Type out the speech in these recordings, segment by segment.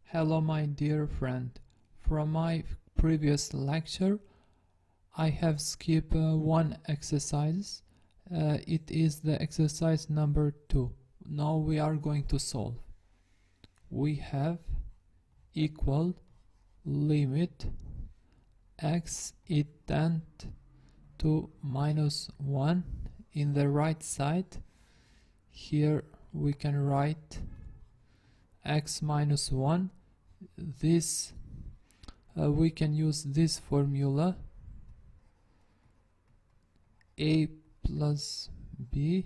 Hello my dear friend. From my previous lecture I have skipped one exercise. It is the exercise number 2. Now we are going to solve. We have equal limit x it tend to -1 in the right side. Here we can write x minus 1. This we can use this formula: a plus b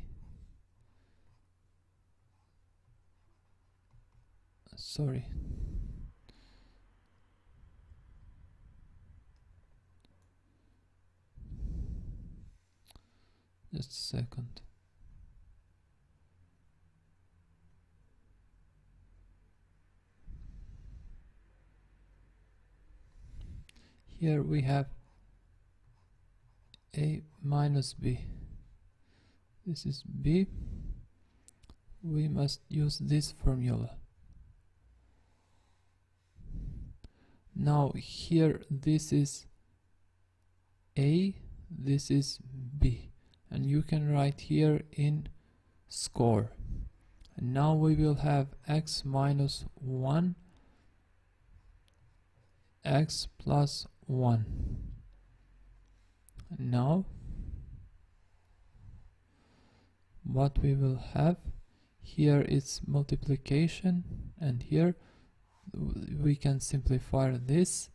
just a second. Here we have a minus b. This is b. We must use this formula. Now here this is a, this is b, and you can write here in score. And now we will have x minus 1, x plus 1. Now what we will have here is multiplication, and here we can simplify this.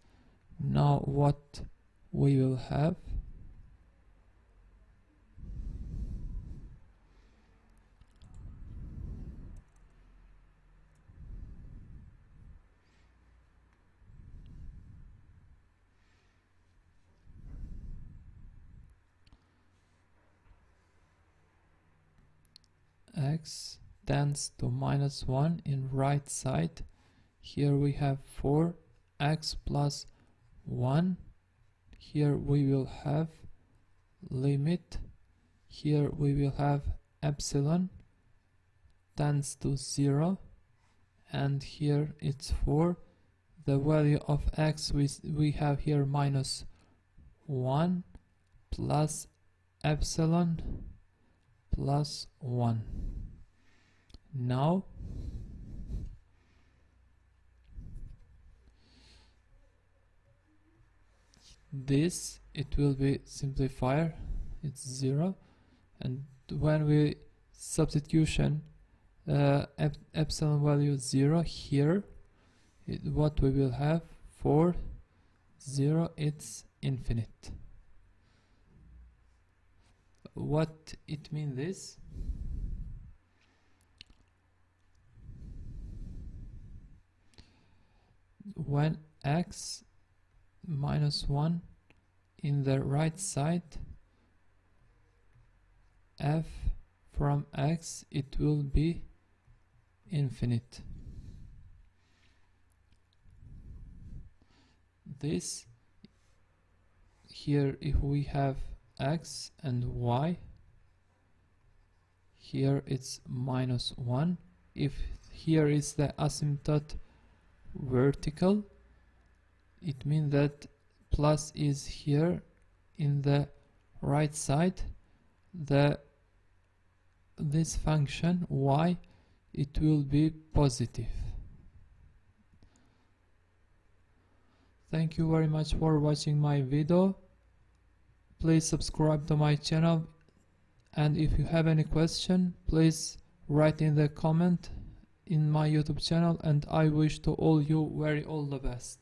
Now what we will have, x tends to -1 in right side. Here we have 4x plus 1. Here we will have limit. Here we will have epsilon tends to 0, and here it's 4. The value of x we have here -1 plus epsilon plus 1. Now this, it will be simplifier, it's 0, and when we substitution epsilon value 0 here, what we will have, 4, 0, it's infinite. What it means is, when x -1 in the right side, f from x, it will be infinite. This here, if we have x and y, here it's -1. If here is the asymptote vertical, it means that plus is here in the right side. This function y, it will be positive. Thank you very much for watching my video. Please subscribe to my channel, and if you have any question, please write in the comment in my YouTube channel, and I wish to all you all the best.